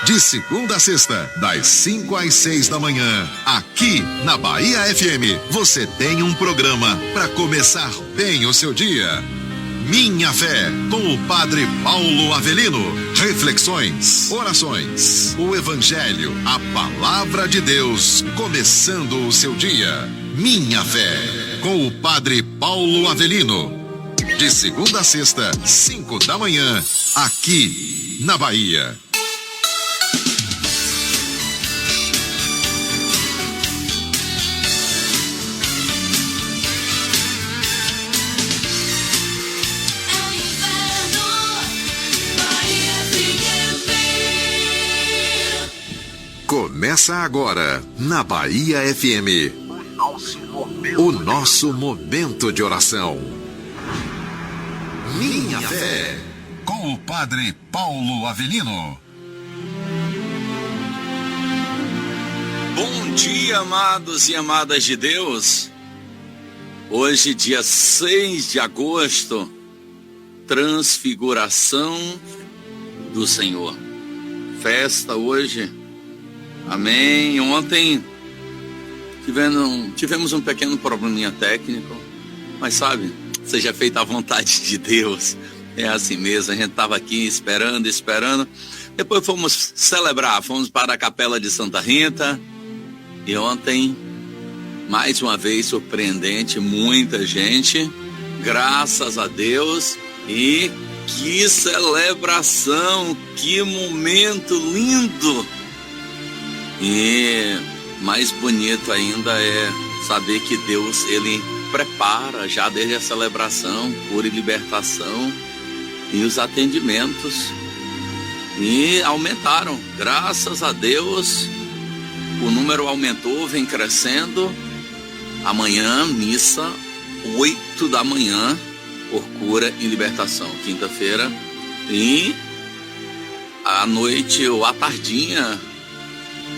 De segunda a sexta, das 5 às 6 da manhã, aqui na Bahia FM, você tem um programa para começar bem o seu dia. Minha Fé, com o Padre Paulo Avelino. Reflexões, orações, o Evangelho, a Palavra de Deus, começando o seu dia. Minha Fé, com o Padre Paulo Avelino. De segunda a sexta, 5 da manhã, aqui na Bahia. Começa agora, na Bahia FM, o nosso momento de oração. Minha Fé, com o Padre Paulo Avelino. Bom dia, amados e amadas de Deus. Hoje, dia 6 de agosto, Transfiguração do Senhor. Festa hoje. Amém. Ontem tivemos um pequeno probleminha técnico, mas sabe, seja feita a vontade de Deus. É assim mesmo, a gente estava aqui esperando. Depois fomos celebrar, fomos para a Capela de Santa Rita. E ontem, mais uma vez surpreendente, muita gente, graças a Deus. E que celebração, que momento lindo! E mais bonito ainda é saber que Deus, Ele prepara já desde a celebração, cura e libertação e os atendimentos. E aumentaram, graças a Deus, o número aumentou, vem crescendo. Amanhã, missa, 8 da manhã, por cura e libertação, quinta-feira. E à noite ou à tardinha,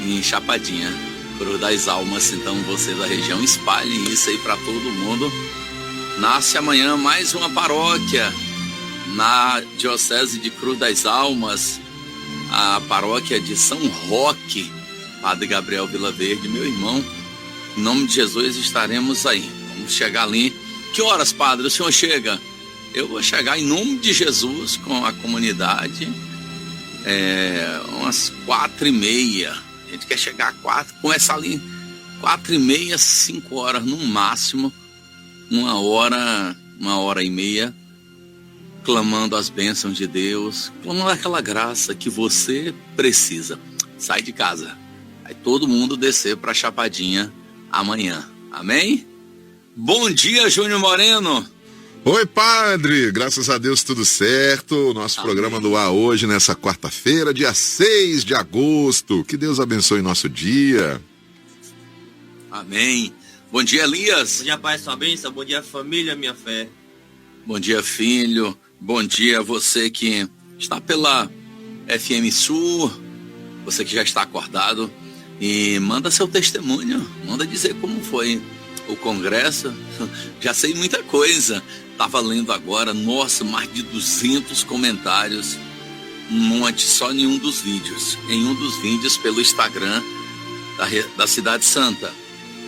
em Chapadinha, Cruz das Almas. Então você da região, espalhe isso aí para todo mundo. Nasce amanhã mais uma paróquia na Diocese de Cruz das Almas, a paróquia de São Roque. Padre Gabriel Vilaverde, meu irmão, em nome de Jesus estaremos aí. Vamos chegar ali. Que horas, padre, o senhor chega? Eu vou chegar em nome de Jesus com a comunidade, umas 4h30. A gente quer chegar a 4, começar ali 4h30, 5 horas no máximo, 1h30, clamando as bênçãos de Deus, clamando aquela graça que você precisa. Sai de casa, vai todo mundo descer para Chapadinha amanhã, amém? Bom dia, Júnior Moreno. Oi, padre, graças a Deus tudo certo. Nosso Amém. Programa do ar hoje, nessa quarta-feira, dia 6 de agosto. Que Deus abençoe nosso dia. Amém. Bom dia, Elias. Bom dia, Pai, sua bênção. Bom dia, família, minha fé. Bom dia, filho. Bom dia a você que está pela FM Sul, você que já está acordado. E manda seu testemunho, manda dizer como foi o congresso. Já sei muita coisa. Estava lendo agora, nossa, mais de 200 comentários, um monte, só em um dos vídeos. Em um dos vídeos pelo Instagram da Cidade Santa,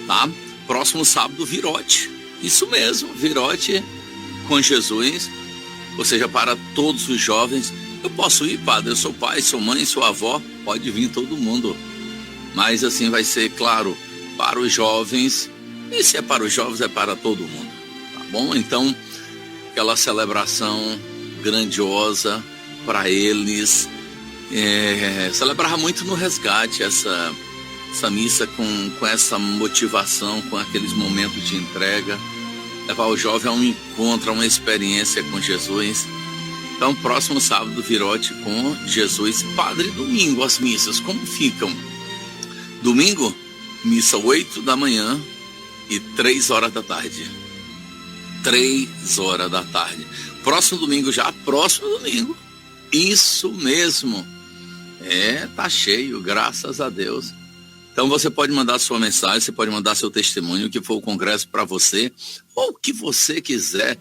tá? Próximo sábado, Virote. Isso mesmo, Virote com Jesus, ou seja, para todos os jovens. Eu posso ir, padre? Eu sou pai, sou mãe, sou avó, pode vir todo mundo. Mas assim vai ser, claro, para os jovens. E se é para os jovens, é para todo mundo, tá bom? Então, aquela celebração grandiosa para eles, celebrar muito no resgate essa missa com essa motivação, com aqueles momentos de entrega, levar o jovem a um encontro, a uma experiência com Jesus. Então, próximo sábado, Virote com Jesus. Padre, domingo, as missas, como ficam? Domingo, missa 8 da manhã e 3 horas da tarde. 3 horas da tarde. Próximo domingo já, próximo domingo. Isso mesmo. Tá cheio, graças a Deus. Então você pode mandar sua mensagem, você pode mandar seu testemunho, o que for o congresso para você, ou o que você quiser.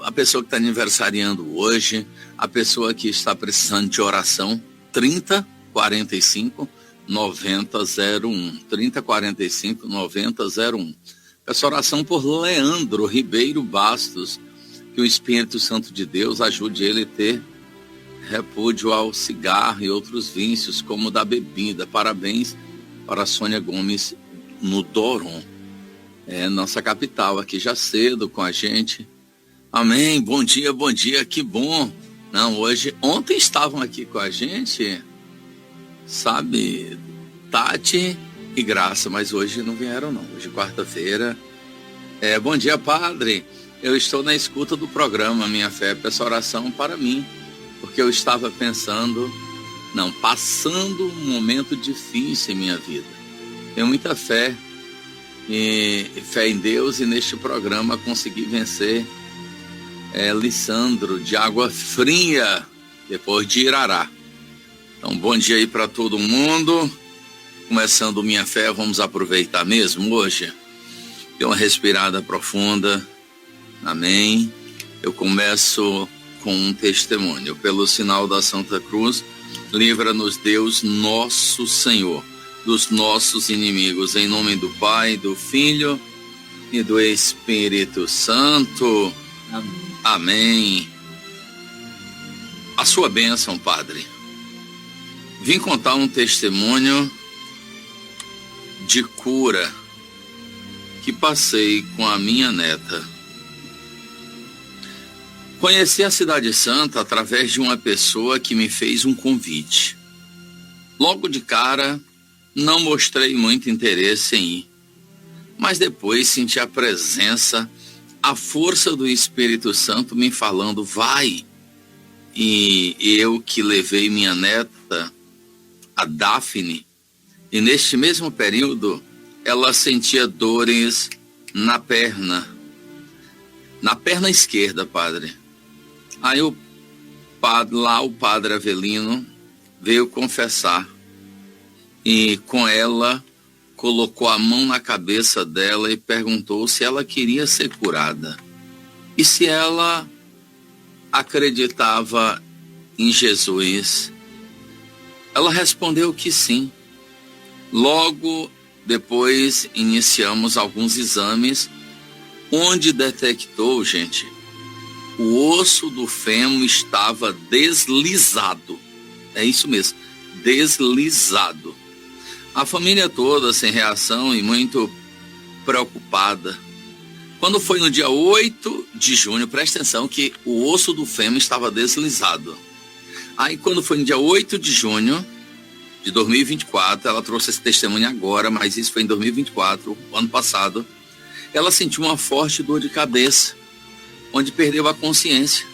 A pessoa que está aniversariando hoje, a pessoa que está precisando de oração, 30 45 9001. 3045 9001. Peço oração por Leandro Ribeiro Bastos, que o Espírito Santo de Deus ajude ele a ter repúdio ao cigarro e outros vícios, como o da bebida. Parabéns para a Sônia Gomes no Doron, nossa capital, aqui já cedo com a gente. Amém, bom dia, que bom. Ontem estavam aqui com a gente, sabe, Tati e Graça, mas hoje não vieram não, hoje quarta-feira. Bom dia, padre, eu estou na escuta do programa Minha Fé, peço oração para mim, porque eu estava passando um momento difícil em minha vida. Tenho muita fé, e fé em Deus, e neste programa consegui vencer Lissandro de Água Fria, depois de Irará. Então, bom dia aí para todo mundo. Começando Minha Fé, vamos aproveitar mesmo hoje. Dê uma respirada profunda. Amém. Eu começo com um testemunho. Pelo sinal da Santa Cruz, livra-nos Deus nosso Senhor dos nossos inimigos, em nome do Pai, do Filho e do Espírito Santo. Amém. Amém. A sua bênção, padre. Vim contar um testemunho de cura que passei com a minha neta. Conheci a Cidade Santa através de uma pessoa que me fez um convite. Logo de cara, não mostrei muito interesse em ir, mas depois senti a presença, a força do Espírito Santo me falando, vai. E eu que levei minha neta, a Daphne, e neste mesmo período, ela sentia dores na perna esquerda, padre. Aí o padre Avelino veio confessar, e com ela colocou a mão na cabeça dela e perguntou se ela queria ser curada e se ela acreditava em Jesus. Ela respondeu que sim. Logo depois iniciamos alguns exames, onde detectou, gente, o osso do fêmur estava deslizado. É isso mesmo, deslizado. A família toda sem reação e muito preocupada. Quando foi no dia 8 de junho, presta atenção que o osso do fêmur estava deslizado. Aí quando foi no dia 8 de junho de 2024, ela trouxe esse testemunho agora, mas isso foi em 2024, ano passado, ela sentiu uma forte dor de cabeça, onde perdeu a consciência.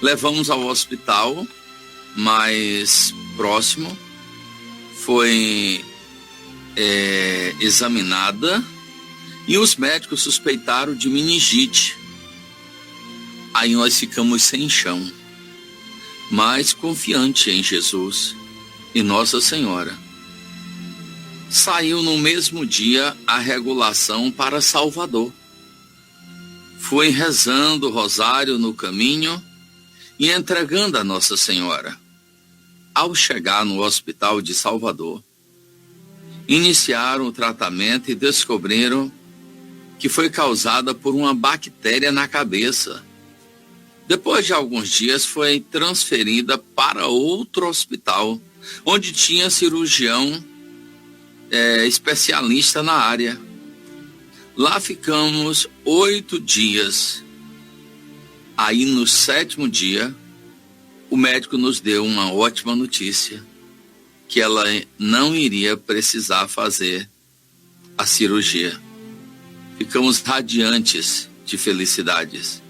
Levamos ao hospital mais próximo, foi examinada e os médicos suspeitaram de meningite. Aí nós ficamos sem chão, mas confiante em Jesus e Nossa Senhora. Saiu no mesmo dia a regulação para Salvador. Fui rezando o rosário no caminho e entregando a Nossa Senhora. Ao chegar no hospital de Salvador, iniciaram o tratamento e descobriram que foi causada por uma bactéria na cabeça. Depois de alguns dias, foi transferida para outro hospital, onde tinha cirurgião especialista na área. Lá ficamos 8 dias. Aí, no 7º dia, o médico nos deu uma ótima notícia, que ela não iria precisar fazer a cirurgia. Ficamos radiantes de felicidades,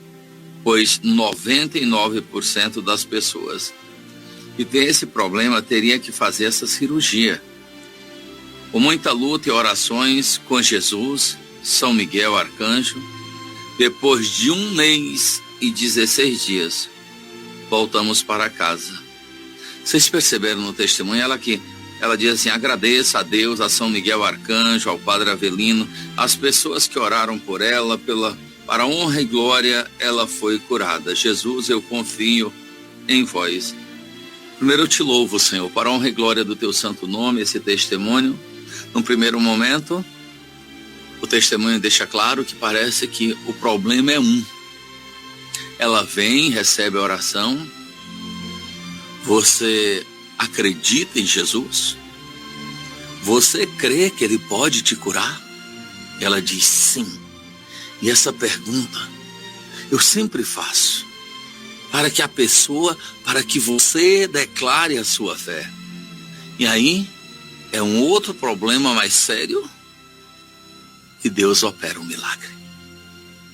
pois 99% das pessoas que tem esse problema teria que fazer essa cirurgia. Com muita luta e orações com Jesus, São Miguel Arcanjo, depois de 1 mês e 16 dias, voltamos para casa. Vocês perceberam no testemunho ela diz assim: agradeço a Deus, a São Miguel Arcanjo, ao Padre Avelino, as pessoas que oraram por ela, para honra e glória, ela foi curada. Jesus, eu confio em vós. Primeiro eu te louvo, Senhor, para a honra e glória do teu santo nome, esse testemunho. Num primeiro momento, o testemunho deixa claro que parece que o problema é um. Ela vem, recebe a oração. Você acredita em Jesus? Você crê que Ele pode te curar? Ela diz sim. E essa pergunta eu sempre faço para que você declare a sua fé. E aí é um outro problema mais sério que Deus opera um milagre.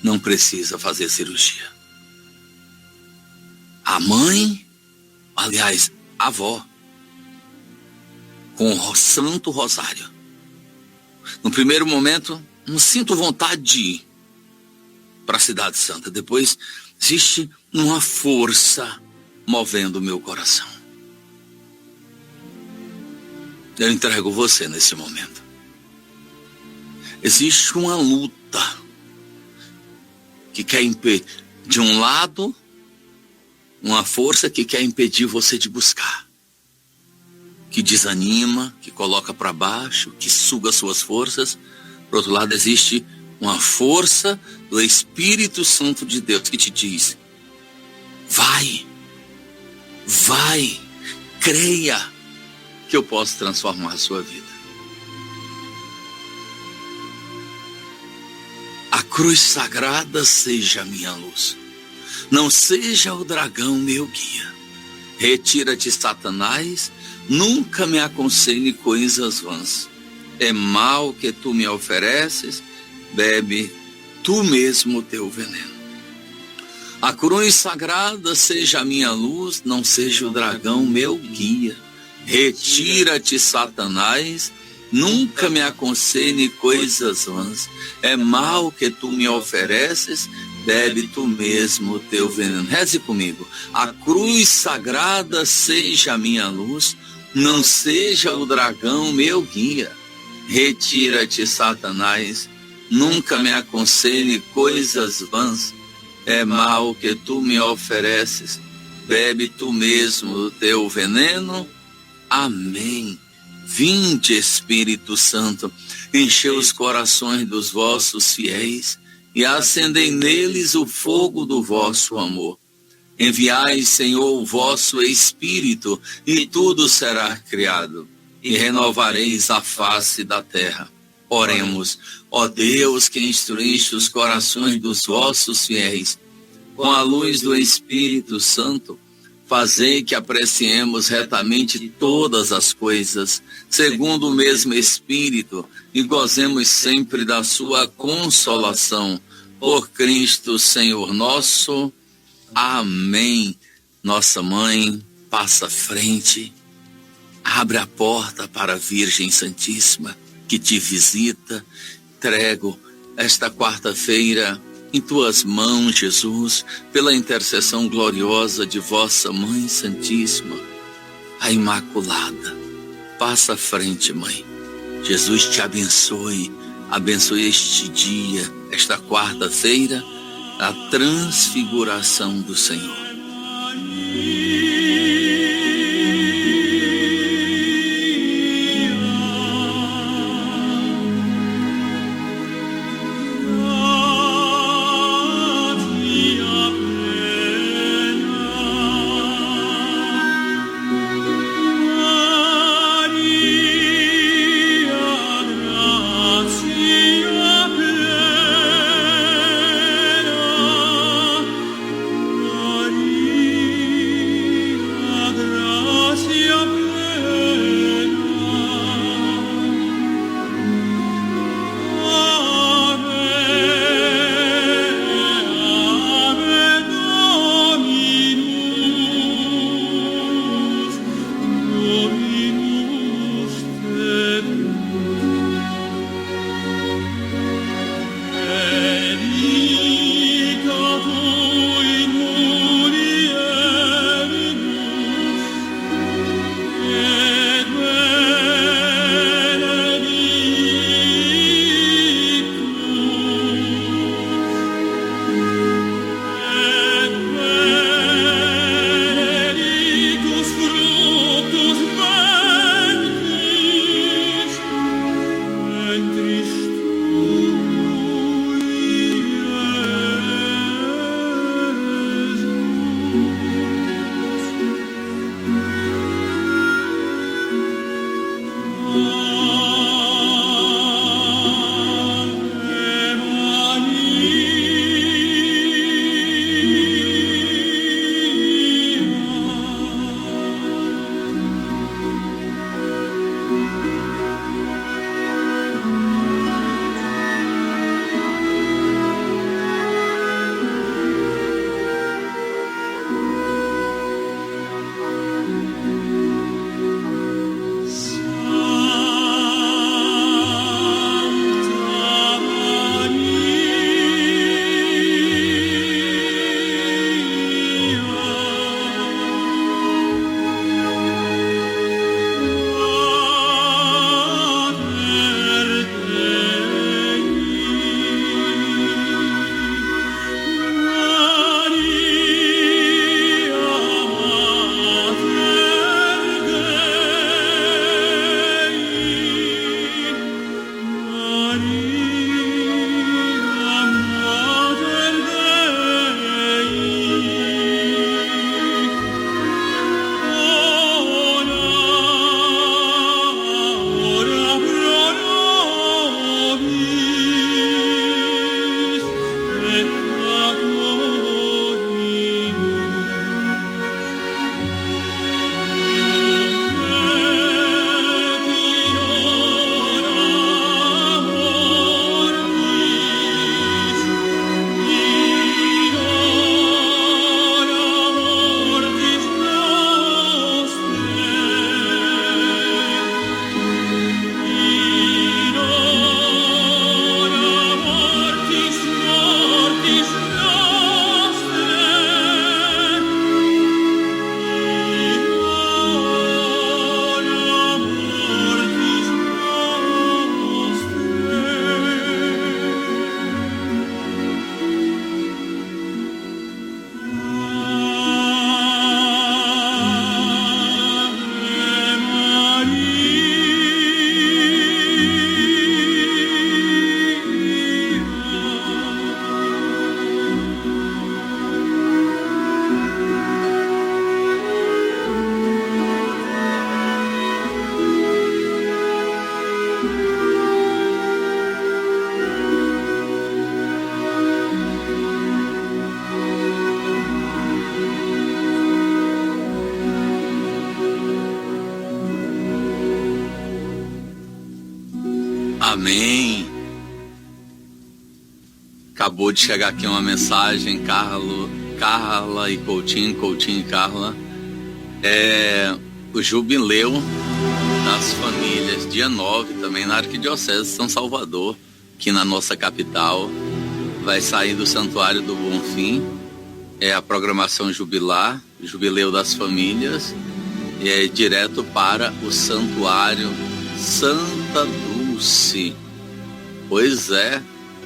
Não precisa fazer cirurgia. A mãe, aliás, a avó, com o Santo Rosário. No primeiro momento, não sinto vontade de ir para a Cidade Santa. Depois, existe uma força movendo o meu coração. Eu entrego você nesse momento. Existe uma luta que quer impedir, de um lado, uma força que quer impedir você de buscar, que desanima, que coloca para baixo, que suga suas forças. Por outro lado, existe uma força do Espírito Santo de Deus que te diz: vai, creia que eu posso transformar a sua vida. A cruz sagrada seja a minha luz, não seja o dragão meu guia. Retira-te, Satanás, nunca me aconselhe coisas vãs. É mal que tu me ofereces, bebe tu mesmo o teu veneno. A cruz sagrada seja a minha luz, não seja o dragão meu guia. Retira-te, Satanás, nunca me aconselhe coisas vãs. É mal que tu me ofereces, bebe tu mesmo o teu veneno. Reze comigo. A cruz sagrada seja a minha luz, não seja o dragão meu guia. Retira-te, Satanás, nunca me aconselhe coisas vãs. É mal que tu me ofereces, bebe tu mesmo o teu veneno. Amém. Vinde, Espírito Santo, enchei os corações dos vossos fiéis e acendei neles o fogo do vosso amor. Enviai, Senhor, o vosso Espírito, e tudo será criado, e renovareis a face da terra. Oremos. Ó Deus, que instruíste os corações dos vossos fiéis com a luz do Espírito Santo, fazei que apreciemos retamente todas as coisas, segundo o mesmo Espírito, e gozemos sempre da sua consolação. Por Cristo, Senhor nosso. Amém. Nossa Mãe, passa à frente, abre a porta para a Virgem Santíssima, que te visita. Entrego esta quarta-feira em tuas mãos, Jesus, pela intercessão gloriosa de vossa Mãe Santíssima, a Imaculada. Passa à frente, Mãe. Jesus te abençoe. Abençoe este dia, esta quarta-feira, a transfiguração do Senhor. Maria Amém. Acabou de chegar aqui uma mensagem, Carla e Coutinho e Carla. O jubileu das famílias, dia 9, também na Arquidiocese de São Salvador, aqui na nossa capital. Vai sair do Santuário do Bonfim. É a programação jubilar, Jubileu das Famílias, e é direto para o Santuário Santa Dulce. Pois é,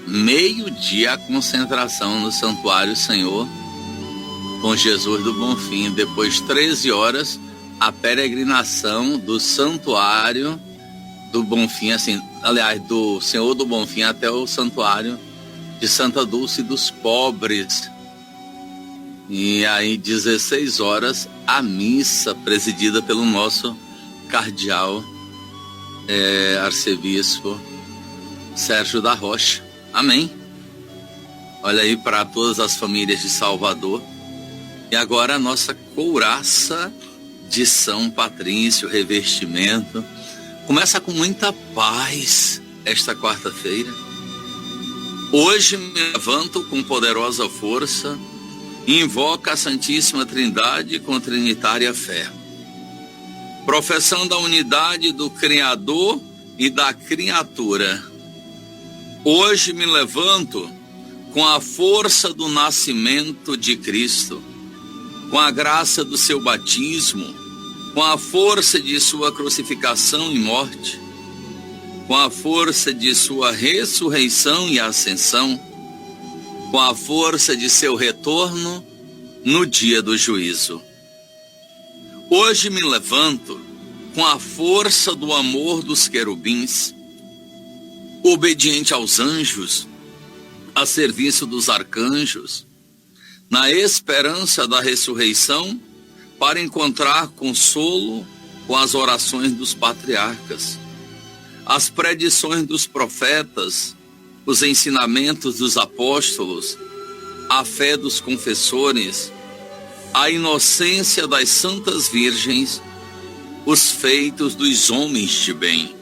meio-dia a concentração no Santuário Senhor com Jesus do Bonfim. Depois, 13 horas, a peregrinação do Santuário do Bonfim, do Senhor do Bonfim até o Santuário de Santa Dulce dos Pobres. E aí, 16 horas, a missa presidida pelo nosso cardeal, arcebispo Sérgio da Rocha. Amém. Olha aí para todas as famílias de Salvador. E agora a nossa couraça de São Patrício, revestimento. Começa com muita paz esta quarta-feira. Hoje me levanto com poderosa força e invoco a Santíssima Trindade com trinitária fé, professando a unidade do Criador e da criatura. Hoje me levanto com a força do nascimento de Cristo, com a graça do seu batismo, com a força de sua crucificação e morte, com a força de sua ressurreição e ascensão, com a força de seu retorno no dia do juízo. Hoje me levanto com a força do amor dos querubins, obediente aos anjos, a serviço dos arcanjos, na esperança da ressurreição, para encontrar consolo com as orações dos patriarcas, as predições dos profetas, os ensinamentos dos apóstolos, a fé dos confessores, a inocência das santas virgens, os feitos dos homens de bem.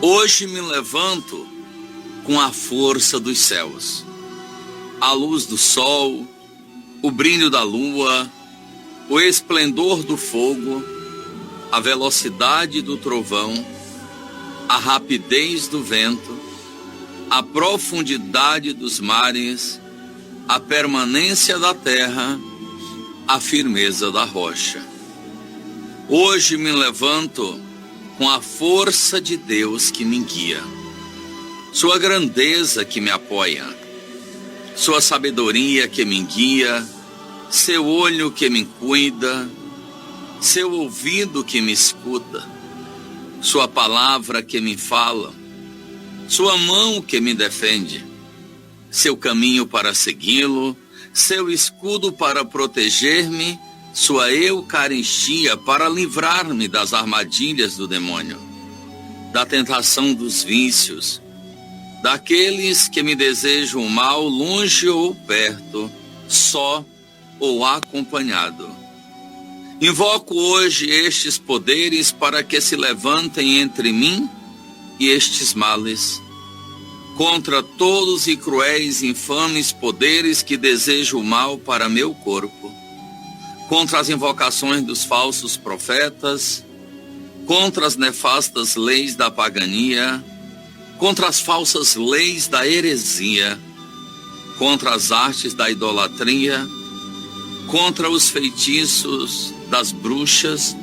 Hoje me levanto com a força dos céus, a luz do sol, o brilho da lua, o esplendor do fogo, a velocidade do trovão, a rapidez do vento, a profundidade dos mares, a permanência da terra, a firmeza da rocha. Hoje me levanto com a força de Deus que me guia, sua grandeza que me apoia, sua sabedoria que me guia, seu olho que me cuida, seu ouvido que me escuta, sua palavra que me fala, sua mão que me defende, seu caminho para segui-lo, seu escudo para proteger-me, sua eucaristia para livrar-me das armadilhas do demônio, da tentação dos vícios, daqueles que me desejam o mal, longe ou perto, só ou acompanhado. Invoco hoje estes poderes para que se levantem entre mim e estes males, contra todos e cruéis e infames poderes que desejam o mal para meu corpo, contra as invocações dos falsos profetas, contra as nefastas leis da pagania, contra as falsas leis da heresia, contra as artes da idolatria, contra os feitiços das bruxas,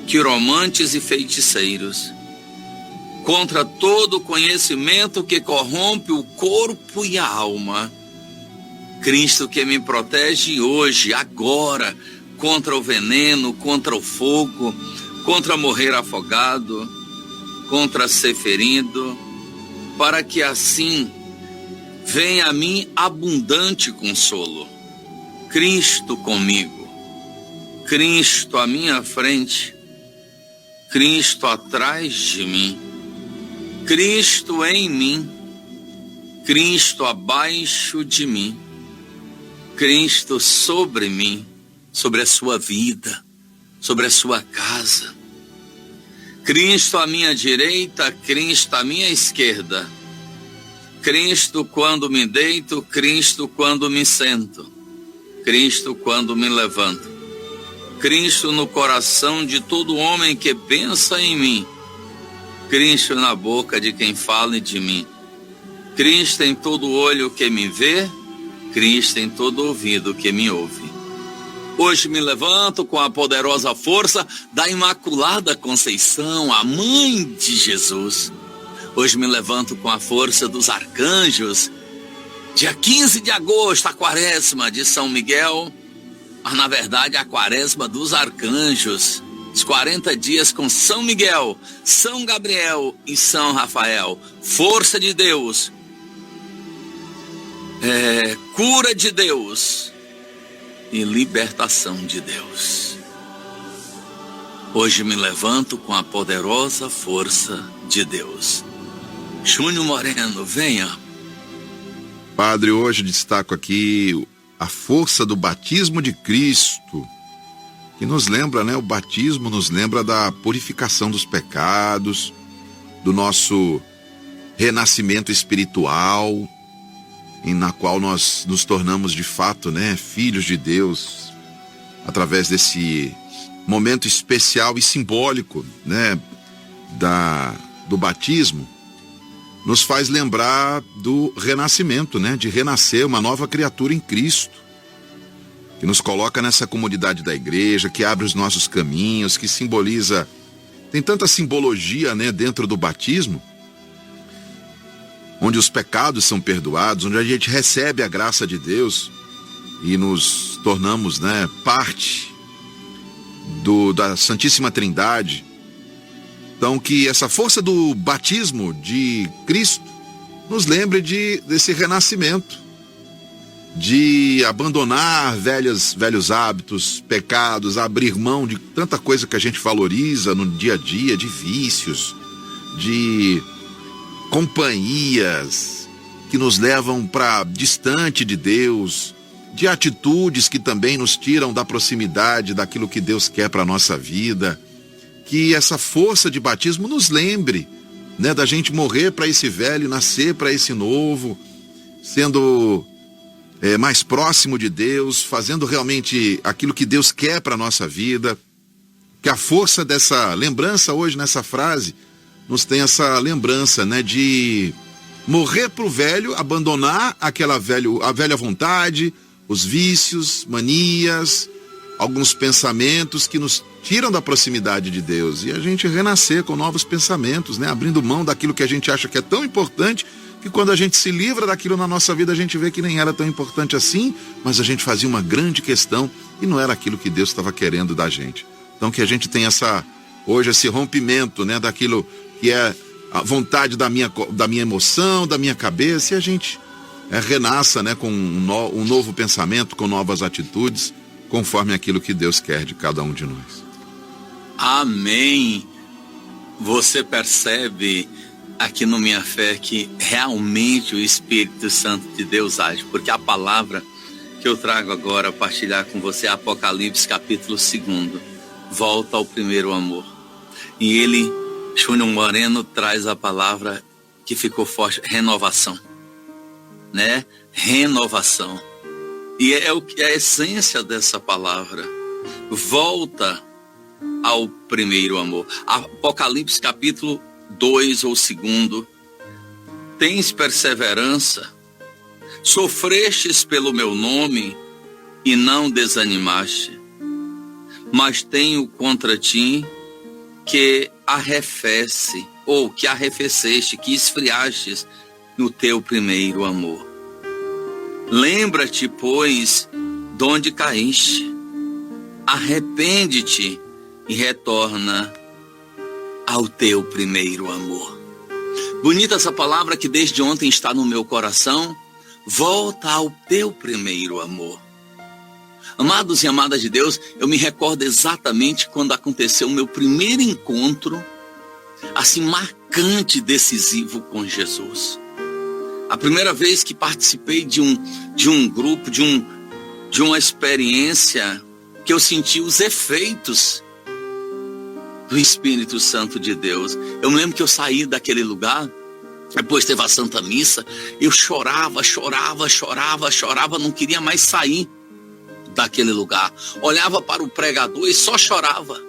quiromantes e feiticeiros, contra todo conhecimento que corrompe o corpo e a alma. Cristo que me protege hoje, agora, contra o veneno, contra o fogo, contra morrer afogado, contra ser ferido, para que assim venha a mim abundante consolo. Cristo comigo, Cristo à minha frente, Cristo atrás de mim, Cristo em mim, Cristo abaixo de mim, Cristo sobre mim, sobre a sua vida, sobre a sua casa, Cristo à minha direita, Cristo à minha esquerda. Cristo quando me deito, Cristo quando me sento. Cristo quando me levanto. Cristo no coração de todo homem que pensa em mim. Cristo na boca de quem fala de mim. Cristo em todo olho que me vê. Cristo em todo ouvido que me ouve. Hoje me levanto com a poderosa força da Imaculada Conceição, a mãe de Jesus. Hoje me levanto com a força dos arcanjos. Dia 15 de agosto, a quaresma de São Miguel, mas na verdade a quaresma dos arcanjos. Os 40 dias com São Miguel, São Gabriel e São Rafael. Força de Deus, cura de Deus e libertação de Deus. Hoje me levanto com a poderosa força de Deus. Júnior Moreno, venha. Padre, hoje destaco aqui a força do batismo de Cristo, que nos lembra, né? O batismo nos lembra da purificação dos pecados, do nosso renascimento espiritual, na qual nós nos tornamos de fato, né, filhos de Deus, através desse momento especial e simbólico, né, do batismo. Nos faz lembrar do renascimento, né? De renascer uma nova criatura em Cristo, que nos coloca nessa comunidade da igreja, que abre os nossos caminhos, que simboliza, tem tanta simbologia, né, dentro do batismo, onde os pecados são perdoados, onde a gente recebe a graça de Deus e nos tornamos, né, parte da Santíssima Trindade. Então, que essa força do batismo de Cristo nos lembre desse renascimento, de abandonar velhos hábitos, pecados, abrir mão de tanta coisa que a gente valoriza no dia a dia, de vícios, de companhias que nos levam para distante de Deus, de atitudes que também nos tiram da proximidade daquilo que Deus quer para a nossa vida. Que essa força de batismo nos lembre, né, da gente morrer para esse velho, nascer para esse novo, sendo mais próximo de Deus, fazendo realmente aquilo que Deus quer para a nossa vida. Que a força dessa lembrança hoje, nessa frase, nos tem essa lembrança, né, de morrer para o velho, abandonar a velha vontade, os vícios, manias, alguns pensamentos que nos tiram da proximidade de Deus, e a gente renascer com novos pensamentos, né? Abrindo mão daquilo que a gente acha que é tão importante, que quando a gente se livra daquilo na nossa vida, a gente vê que nem era tão importante assim, mas a gente fazia uma grande questão e não era aquilo que Deus estava querendo da gente. Então que a gente tem hoje esse rompimento, né, daquilo que é a vontade da minha emoção, da minha cabeça, e a gente renasça, né, com um novo pensamento, com novas atitudes, conforme aquilo que Deus quer de cada um de nós. Amém. Você percebe aqui no Minha Fé que realmente o Espírito Santo de Deus age, porque a palavra que eu trago agora a partilhar com você é Apocalipse capítulo 2, volta ao primeiro amor. E Júnior Moreno traz a palavra que ficou forte, renovação, né? Renovação. E é a essência dessa palavra. Volta ao primeiro amor. Apocalipse capítulo 2 ou 2. Tens perseverança, sofrestes pelo meu nome e não desanimaste. Mas tenho contra ti que arrefece, ou que arrefeceste, que esfriastes no teu primeiro amor. Lembra-te, pois, de onde caíste. Arrepende-te e retorna ao teu primeiro amor. Bonita essa palavra que desde ontem está no meu coração. Volta ao teu primeiro amor. Amados e amadas de Deus, eu me recordo exatamente quando aconteceu o meu primeiro encontro, assim, marcante, decisivo com Jesus. A primeira vez que participei de um grupo, de uma experiência que eu senti os efeitos do Espírito Santo de Deus. Eu me lembro que eu saí daquele lugar, depois teve a Santa Missa, eu chorava, não queria mais sair daquele lugar. Olhava para o pregador e só chorava.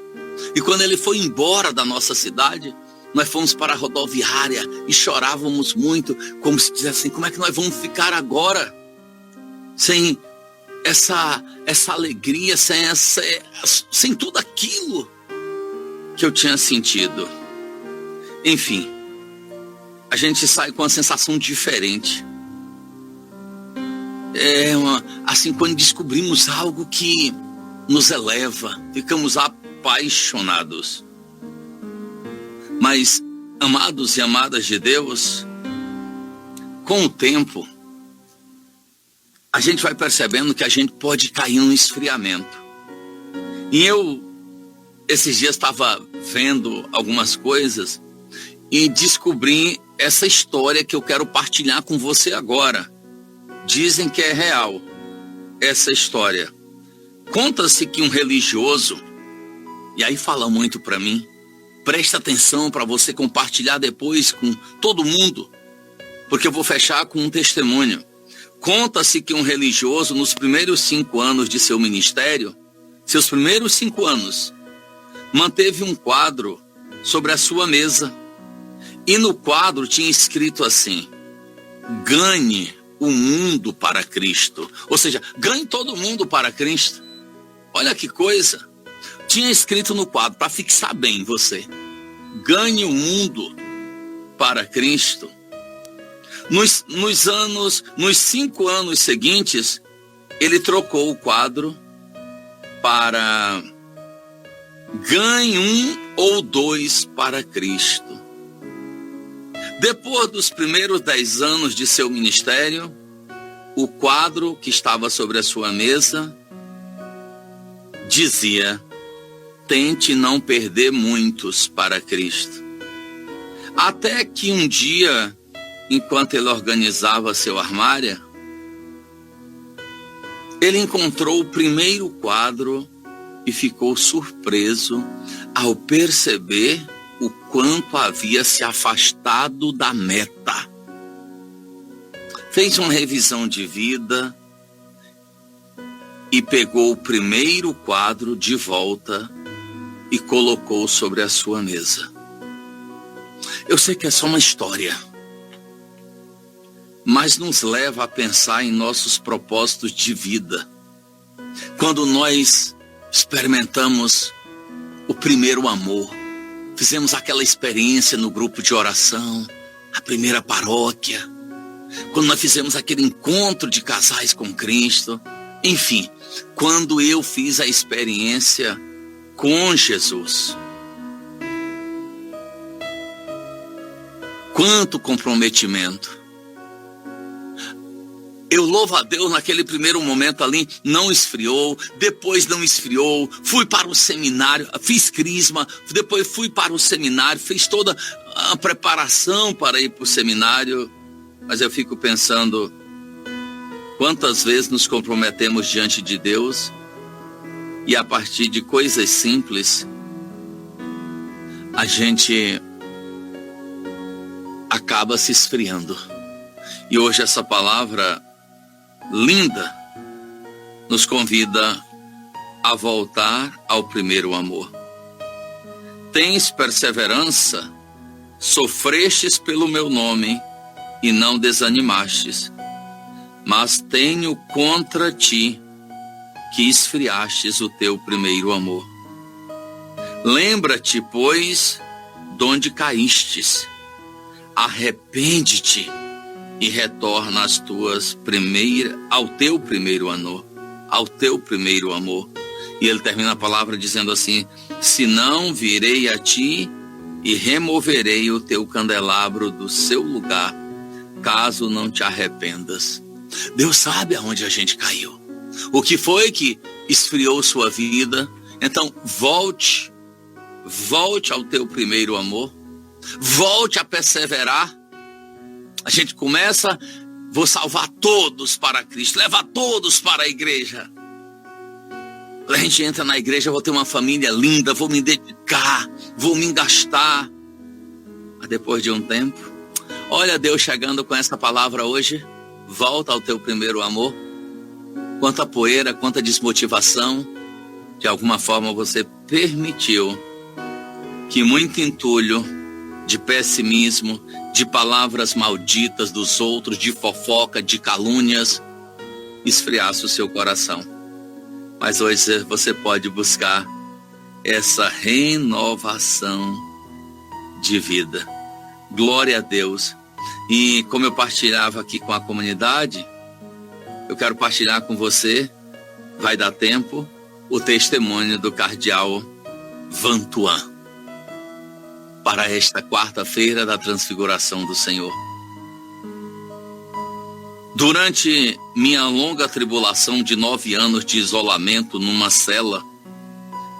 E quando ele foi embora da nossa cidade, nós fomos para a rodoviária e chorávamos muito, como se dissesse assim, como é que nós vamos ficar agora sem essa alegria, sem tudo aquilo que eu tinha sentido. Enfim, a gente sai com uma sensação diferente. Assim, quando descobrimos algo que nos eleva, ficamos apaixonados. Mas, amados e amadas de Deus, com o tempo, a gente vai percebendo que a gente pode cair num esfriamento. E eu, esses dias, estava vendo algumas coisas e descobri essa história que eu quero partilhar com você agora. Dizem que é real essa história. Conta-se que um religioso, e aí fala muito para mim, presta atenção para você compartilhar depois com todo mundo, porque eu vou fechar com um testemunho. Conta-se que um religioso, nos primeiros 5 anos de seu ministério, seus primeiros 5 anos, manteve um quadro sobre a sua mesa. E no quadro tinha escrito assim: ganhe o mundo para Cristo. Ou seja, ganhe todo mundo para Cristo. Olha que coisa. Tinha escrito no quadro, para fixar bem você: ganhe o mundo para Cristo. Nos 5 anos seguintes, ele trocou o quadro para ganhe 1 ou 2 para Cristo. Depois dos primeiros 10 anos de seu ministério, o quadro que estava sobre a sua mesa dizia: tente não perder muitos para Cristo. Até que um dia, enquanto ele organizava seu armário, ele encontrou o primeiro quadro e ficou surpreso ao perceber o quanto havia se afastado da meta. Fez uma revisão de vida e pegou o primeiro quadro de volta e colocou sobre a sua mesa. Eu sei que é só uma história, mas nos leva a pensar em nossos propósitos de vida. Quando nós experimentamos o primeiro amor, fizemos aquela experiência no grupo de oração, a primeira paróquia, quando nós fizemos aquele encontro de casais com Cristo, enfim, quando eu fiz a experiência com Jesus. Quanto comprometimento! Eu louvo a Deus, naquele primeiro momento ali, não esfriou, depois não esfriou, fui para o seminário, fiz crisma, depois fui para o seminário, fiz toda a preparação para ir para o seminário, mas eu fico pensando, quantas vezes nos comprometemos diante de Deus e a partir de coisas simples, a gente acaba se esfriando. E hoje essa palavra linda nos convida a voltar ao primeiro amor. Tens perseverança, sofrestes pelo meu nome e não desanimastes, mas tenho contra ti que esfriastes o teu primeiro amor. Lembra-te, pois, de onde caístes, arrepende-te e retorna ao teu primeiro amor. E ele termina a palavra dizendo assim: senão virei a ti e removerei o teu candelabro do seu lugar, caso não te arrependas. Deus sabe aonde a gente caiu, o que foi que esfriou sua vida. Então volte ao teu primeiro amor, volte a perseverar. A gente começa, vou salvar todos para Cristo, levar todos para a igreja. Quando a gente entra na igreja, vou ter uma família linda, vou me dedicar, vou me engastar. Mas depois de um tempo, olha Deus chegando com essa palavra hoje, volta ao teu primeiro amor. Quanta poeira, quanta desmotivação, de alguma forma você permitiu que muito entulho de pessimismo, de palavras malditas dos outros, de fofoca, de calúnias, esfriasse o seu coração. Mas hoje você pode buscar essa renovação de vida. Glória a Deus. E como eu partilhava aqui com a comunidade, eu quero partilhar com você, vai dar tempo, o testemunho do cardeal Vantuan para esta quarta-feira da transfiguração do Senhor. Durante minha longa tribulação de 9 anos de isolamento numa cela,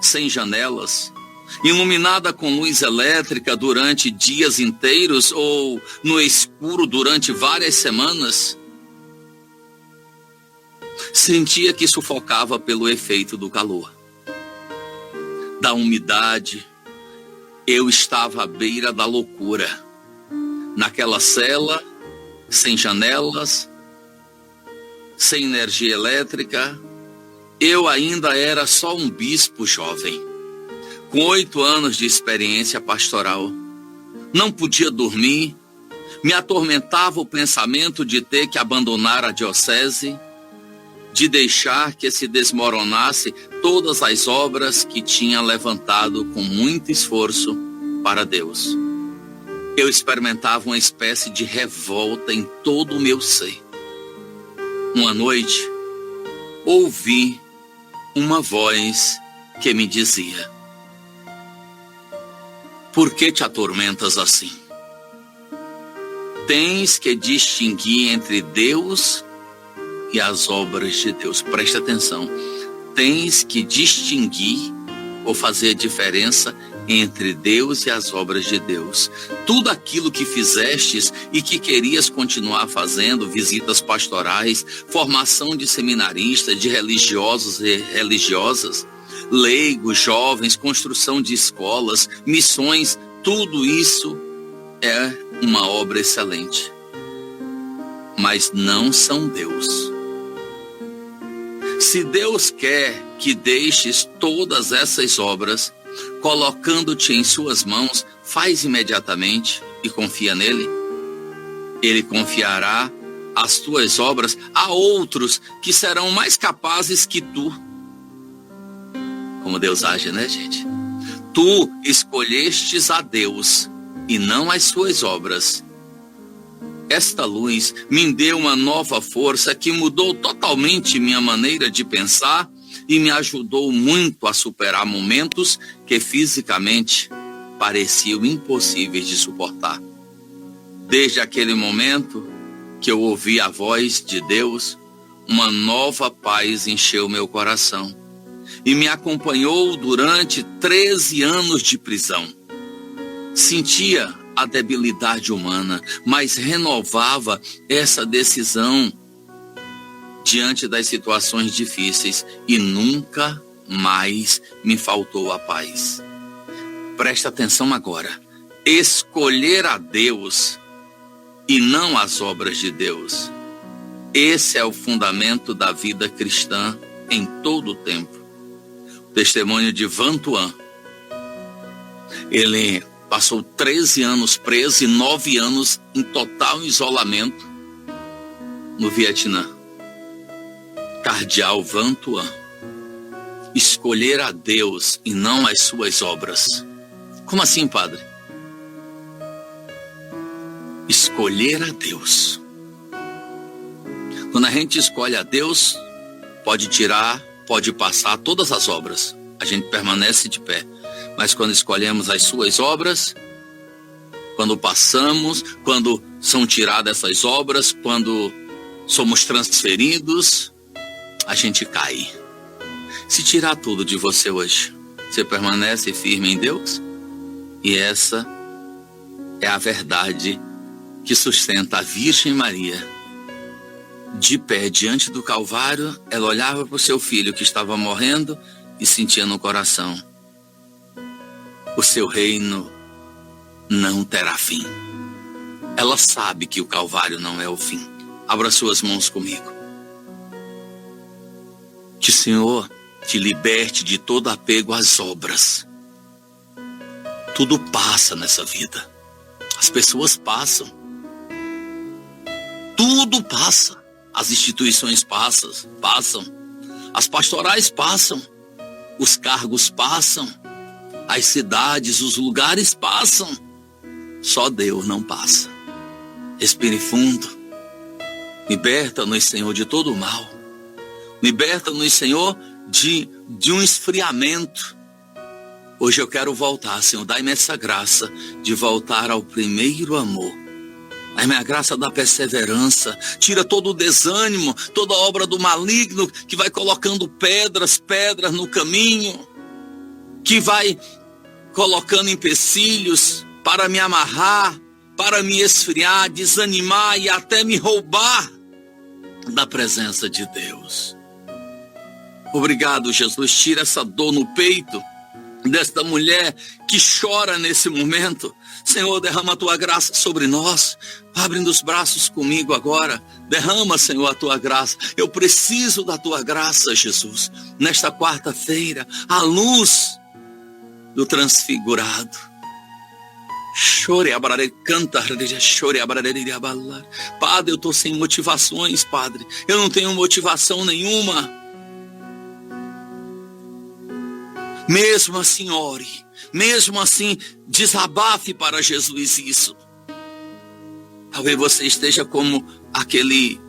sem janelas, iluminada com luz elétrica durante dias inteiros ou no escuro durante várias semanas, sentia que sufocava pelo efeito do calor, da umidade. Eu estava à beira da loucura. Naquela cela, sem janelas, sem energia elétrica, eu ainda era só um bispo jovem, com 8 anos de experiência pastoral. Não podia dormir, me atormentava o pensamento de ter que abandonar a diocese, de deixar que se desmoronasse todas as obras que tinha levantado com muito esforço para Deus. Eu experimentava uma espécie de revolta em todo o meu ser. Uma noite, ouvi uma voz que me dizia: por que te atormentas assim? Tens que distinguir entre Deus e as obras de Deus. Presta atenção. Tens que distinguir ou fazer a diferença entre Deus e as obras de Deus. Tudo aquilo que fizestes e que querias continuar fazendo, visitas pastorais, formação de seminaristas, de religiosos e religiosas, leigos, jovens, construção de escolas, missões, tudo isso é uma obra excelente. Mas não são Deus. Se Deus quer que deixes todas essas obras, colocando-te em suas mãos, faz imediatamente e confia nele. Ele confiará as tuas obras a outros que serão mais capazes que tu. Como Deus age, né, gente? Tu escolhestes a Deus e não as suas obras. Esta luz me deu uma nova força que mudou totalmente minha maneira de pensar e me ajudou muito a superar momentos que fisicamente pareciam impossíveis de suportar. Desde aquele momento que eu ouvi a voz de Deus, uma nova paz encheu meu coração e me acompanhou durante 13 anos de prisão. Sentia a debilidade humana, mas renovava essa decisão diante das situações difíceis e nunca mais me faltou a paz. Presta atenção agora. Escolher a Deus e não as obras de Deus. Esse é o fundamento da vida cristã em todo o tempo. O testemunho de Vantuan. Ele passou 13 anos preso e 9 anos em total isolamento no Vietnã. Cardeal Vantuan. Escolher a Deus e não as suas obras. Como assim, padre? Escolher a Deus. Quando a gente escolhe a Deus, pode tirar, pode passar todas as obras. A gente permanece de pé. Mas quando escolhemos as suas obras, quando passamos, quando são tiradas essas obras, quando somos transferidos, a gente cai. Se tirar tudo de você hoje, você permanece firme em Deus? E essa é a verdade que sustenta a Virgem Maria. De pé diante do Calvário, ela olhava para o seu filho que estava morrendo e sentia no coração: o seu reino não terá fim. Ela sabe que o Calvário não é o fim. Abra suas mãos comigo. Que o Senhor te liberte de todo apego às obras. Tudo passa nessa vida. As pessoas passam. Tudo passa. As instituições passam. As pastorais passam. Os cargos passam. As cidades, os lugares passam. Só Deus não passa. Respire fundo. Liberta-nos, Senhor, de todo o mal. Liberta-nos, Senhor, de um esfriamento. Hoje eu quero voltar, Senhor. Dai-me essa graça de voltar ao primeiro amor. Dai-me a graça da perseverança. Tira todo o desânimo, toda a obra do maligno que vai colocando pedras no caminho, que vai colocando empecilhos para me amarrar, para me esfriar, desanimar e até me roubar da presença de Deus. Obrigado, Jesus. Tira essa dor no peito desta mulher que chora nesse momento. Senhor, derrama a tua graça sobre nós. Abrindo os braços comigo agora. Derrama, Senhor, a tua graça. Eu preciso da tua graça, Jesus. Nesta quarta-feira, a luz do transfigurado. Padre, eu estou sem motivações, Padre. Eu não tenho motivação nenhuma. Mesmo assim, ore. Mesmo assim, desabafe para Jesus isso. Talvez você esteja como aquele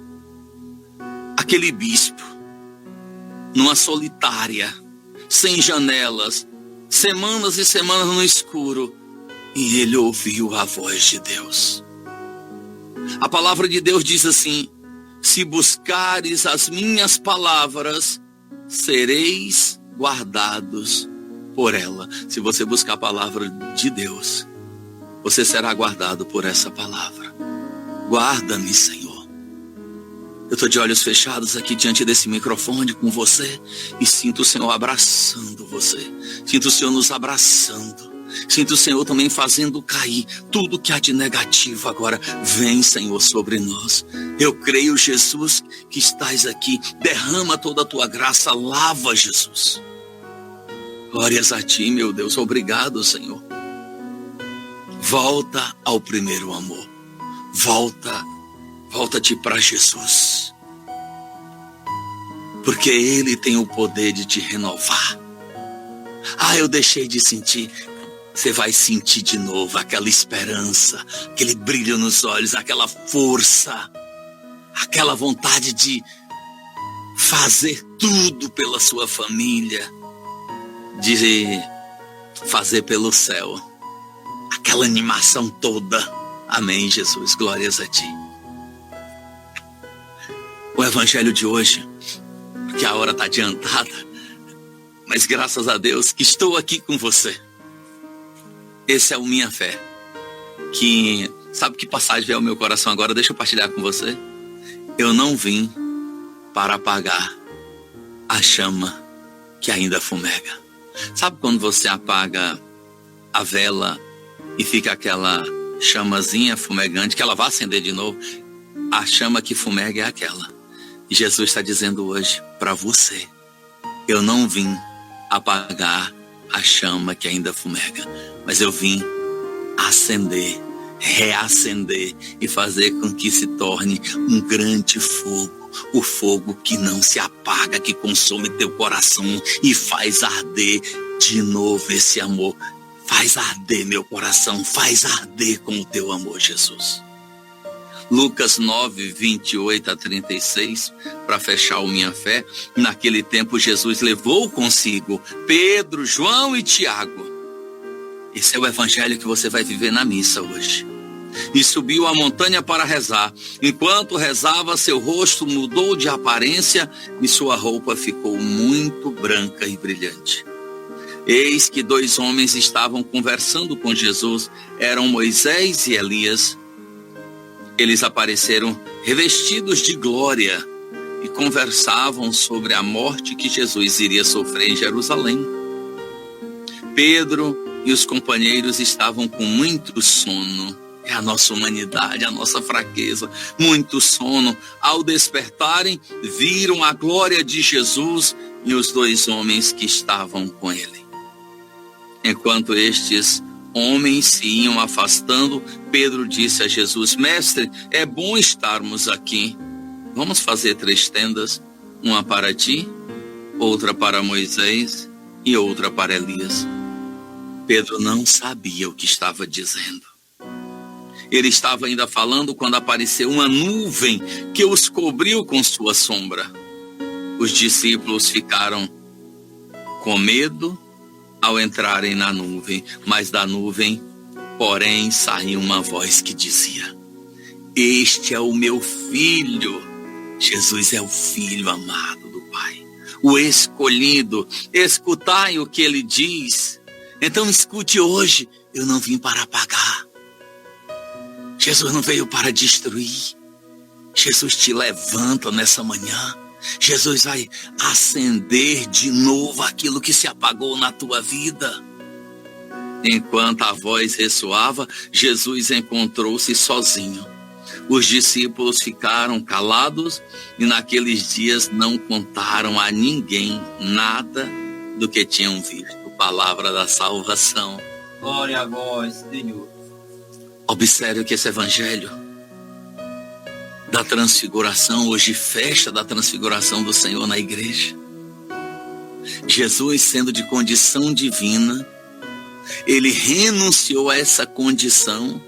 bispo, numa solitária, sem janelas, semanas e semanas no escuro, e ele ouviu a voz de Deus. A palavra de Deus diz assim: se buscares as minhas palavras, sereis guardados por ela. Se você buscar a palavra de Deus, você será guardado por essa palavra. Guarda-me, Senhor. Eu estou de olhos fechados aqui diante desse microfone com você e sinto o Senhor abraçando você. Sinto o Senhor nos abraçando. Sinto o Senhor também fazendo cair tudo que há de negativo agora. Vem, Senhor, sobre nós. Eu creio, Jesus, que estás aqui. Derrama toda a tua graça. Lava, Jesus. Glórias a ti, meu Deus. Obrigado, Senhor. Volta ao primeiro amor. Volta-te para Jesus. Porque Ele tem o poder de te renovar. Eu deixei de sentir. Você vai sentir de novo aquela esperança, aquele brilho nos olhos, aquela força, aquela vontade de fazer tudo pela sua família, de fazer pelo céu, aquela animação toda. Amém, Jesus, glórias a ti. O evangelho de hoje, porque a hora está adiantada, mas graças a Deus que estou aqui com você. Esse é o Minha Fé, que sabe que passagem veio ao meu coração agora? Deixa eu partilhar com você. Eu não vim para apagar a chama que ainda fumega. Sabe quando você apaga a vela e fica aquela chamazinha fumegante, que ela vai acender de novo? A chama que fumega é aquela. E Jesus está dizendo hoje para você: eu não vim apagar a chama que ainda fumega, mas eu vim acender, reacender e fazer com que se torne um grande fogo, o fogo que não se apaga, que consome teu coração e faz arder de novo esse amor. Faz arder meu coração, faz arder com o teu amor, Jesus. Lucas 9, 28 a 36, para fechar o Minha Fé. Naquele tempo Jesus levou consigo Pedro, João e Tiago. Esse é o evangelho que você vai viver na missa hoje. E subiu a montanha para rezar. Enquanto rezava, seu rosto mudou de aparência e sua roupa ficou muito branca e brilhante. Eis que 2 homens estavam conversando com Jesus. Eram Moisés e Elias. Eles apareceram revestidos de glória e conversavam sobre a morte que Jesus iria sofrer em Jerusalém. Pedro e os companheiros estavam com muito sono. É a nossa humanidade, a nossa fraqueza, muito sono. Ao despertarem, viram a glória de Jesus e os 2 homens que estavam com ele. Enquanto estes homens se iam afastando, Pedro disse a Jesus: Mestre, é bom estarmos aqui. Vamos fazer 3 tendas, uma para ti, outra para Moisés e outra para Elias. Pedro não sabia o que estava dizendo. Ele estava ainda falando quando apareceu uma nuvem que os cobriu com sua sombra. Os discípulos ficaram com medo ao entrarem na nuvem, mas da nuvem, porém, saiu uma voz que dizia: Este é o meu filho. Jesus é o filho amado do Pai, o escolhido. Escutai o que ele diz. Então escute hoje: eu não vim para apagar. Jesus não veio para destruir. Jesus te levanta nessa manhã. Jesus vai acender de novo aquilo que se apagou na tua vida. Enquanto a voz ressoava, Jesus encontrou-se sozinho. Os discípulos ficaram calados e naqueles dias não contaram a ninguém nada do que tinham visto. Palavra da salvação. Glória a vós, Senhor. Observe que esse evangelho da transfiguração, hoje festa da transfiguração do Senhor na igreja. Jesus, sendo de condição divina, ele renunciou a essa condição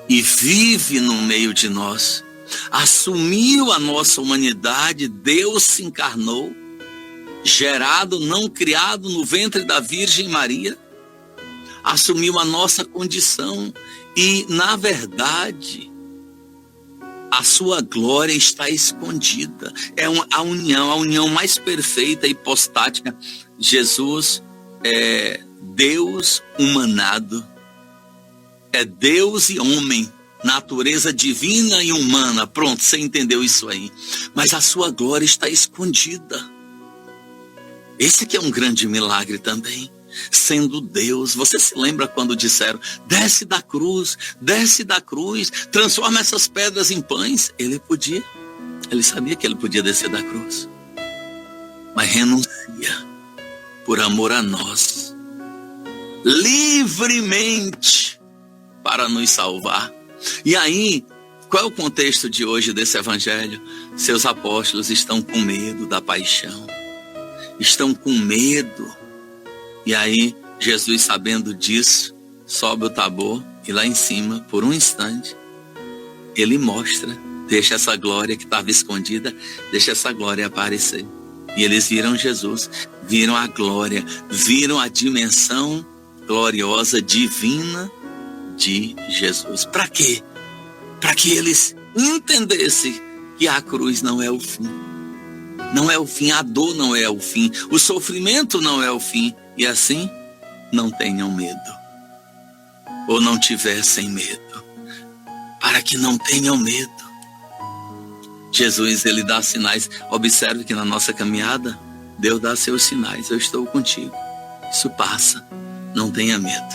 e vive no meio de nós. Assumiu a nossa humanidade, Deus se encarnou, gerado, não criado no ventre da Virgem Maria, assumiu a nossa condição e, na verdade, a sua glória está escondida. É a união mais perfeita e hipostática. Jesus é Deus humanado, é Deus e homem, natureza divina e humana. Pronto, você entendeu isso aí. Mas a sua glória está escondida. Esse aqui é um grande milagre também. Sendo Deus, você se lembra quando disseram: desce da cruz, transforma essas pedras em pães? Ele podia, ele sabia que ele podia descer da cruz, mas renuncia por amor a nós, livremente, para nos salvar. E aí, qual é o contexto de hoje desse evangelho? Seus apóstolos estão com medo da paixão, estão com medo. E aí, Jesus, sabendo disso, sobe o Tabor e lá em cima, por um instante, ele mostra, deixa essa glória que estava escondida, deixa essa glória aparecer. E eles viram Jesus, viram a glória, viram a dimensão gloriosa, divina de Jesus. Para quê? Para que eles entendessem que a cruz não é o fim. Não é o fim, a dor não é o fim, o sofrimento não é o fim. E assim, não tenham medo, ou não tivessem medo, para que não tenham medo. Jesus, ele dá sinais. Observe que na nossa caminhada, Deus dá seus sinais. Eu estou contigo, isso passa, não tenha medo.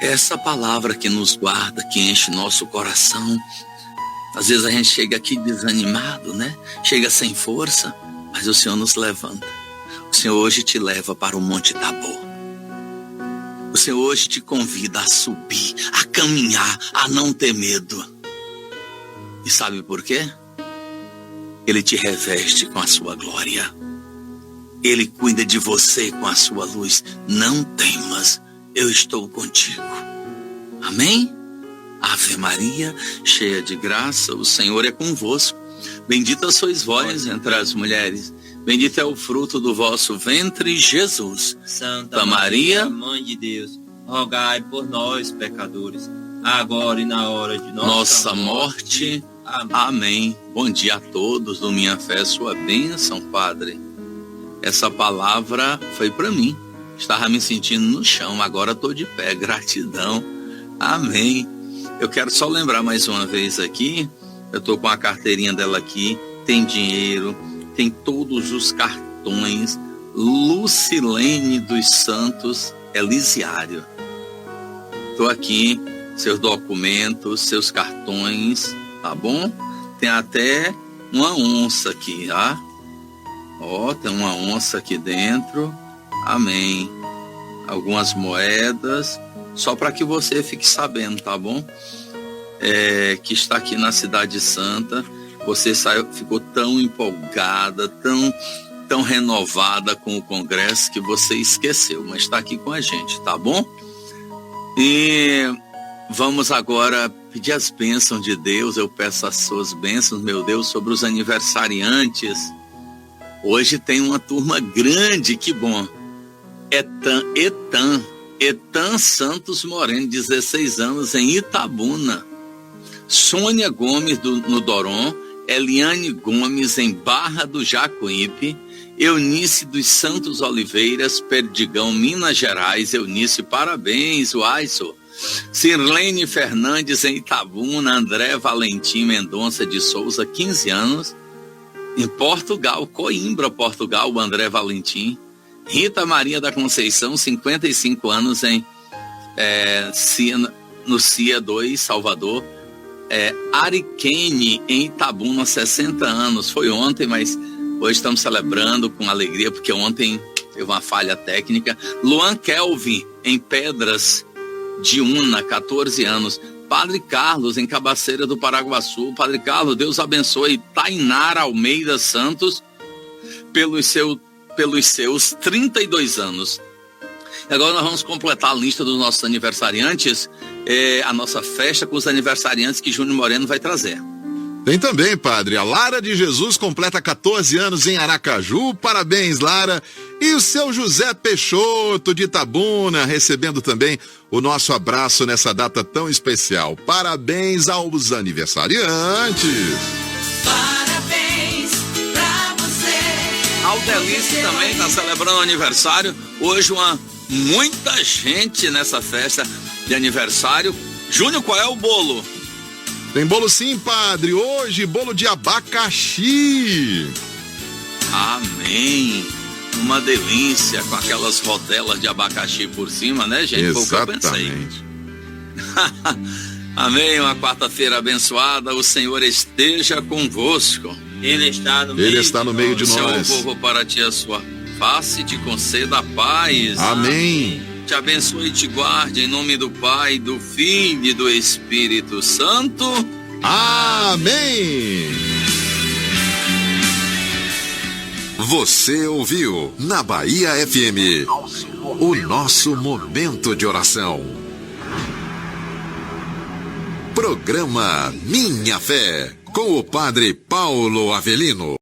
Essa palavra que nos guarda, que enche nosso coração. Às vezes a gente chega aqui desanimado, né? Chega sem força, mas o Senhor nos levanta. O Senhor hoje te leva para o Monte Tabor. O Senhor hoje te convida a subir, a caminhar, a não ter medo. E sabe por quê? Ele te reveste com a sua glória. Ele cuida de você com a sua luz. Não temas, eu estou contigo. Amém? Ave Maria, cheia de graça, o Senhor é convosco. Bendita sois vós entre as mulheres. Bendito é o fruto do vosso ventre, Jesus. Santa Maria, Mãe de Deus, rogai por nós, pecadores, agora e na hora de nossa morte. Amém. Bom dia a todos, do Minha Fé, sua bênção, Padre. Essa palavra foi para mim. Estava me sentindo no chão, agora estou de pé. Gratidão. Amém. Eu quero só lembrar mais uma vez aqui, eu estou com a carteirinha dela aqui, tem dinheiro, tem todos os cartões. Lucilene dos Santos, Elisiário. Estou aqui, seus documentos, seus cartões, tá bom? Tem até uma onça aqui, tá? Ó, tem uma onça aqui dentro. Amém. Algumas moedas, só para que você fique sabendo, tá bom? Que está aqui na Cidade Santa. Você ficou tão empolgada, tão renovada com o congresso que você esqueceu, mas está aqui com a gente, tá bom? E vamos agora pedir as bênçãos de Deus. Eu peço as suas bênçãos, meu Deus, sobre os aniversariantes. Hoje tem uma turma grande, que bom. Etan Santos Moreno, 16 anos, em Itabuna. Sônia Gomes, no Doron. Eliane Gomes, em Barra do Jacuípe. Eunice dos Santos Oliveiras, Perdigão, Minas Gerais. Eunice, parabéns, Waiso. Sirlene Fernandes, em Itabuna. André Valentim Mendonça de Souza, 15 anos. Em Portugal, Coimbra, Portugal, o André Valentim. Rita Maria da Conceição, 55 anos, no CIA 2, Salvador. Ariquene, em Itabuna, 60 anos. Foi ontem, mas hoje estamos celebrando com alegria, porque ontem teve uma falha técnica. Luan Kelvin, em Pedras de Una, 14 anos. Padre Carlos, em Cabaceira do Paraguaçu. Padre Carlos, Deus abençoe. Tainara Almeida Santos, pelos seus 32 anos. E agora nós vamos completar a lista dos nossos aniversariantes, a nossa festa com os aniversariantes que Júnior Moreno vai trazer. Tem também, padre, a Lara de Jesus completa 14 anos em Aracaju. Parabéns, Lara. E o seu José Peixoto de Itabuna, recebendo também o nosso abraço nessa data tão especial. Parabéns aos aniversariantes. Parabéns pra você. Aldelice também está celebrando aniversário. Hoje muita gente nessa festa de aniversário. Júnior, qual é o bolo? Tem bolo sim, padre. Hoje, bolo de abacaxi. Amém. Uma delícia, com aquelas rodelas de abacaxi por cima, né, gente? Exatamente. Foi o que eu pensei. Amém. Uma quarta-feira abençoada. O Senhor esteja convosco. Ele está no meio de nós. O Senhor volva para ti a sua face e te conceda a paz. Amém. Te abençoe e te guarde em nome do Pai, do Filho e do Espírito Santo. Amém. Você ouviu na Bahia FM o nosso momento de oração. Programa Minha Fé com o Padre Paulo Avelino.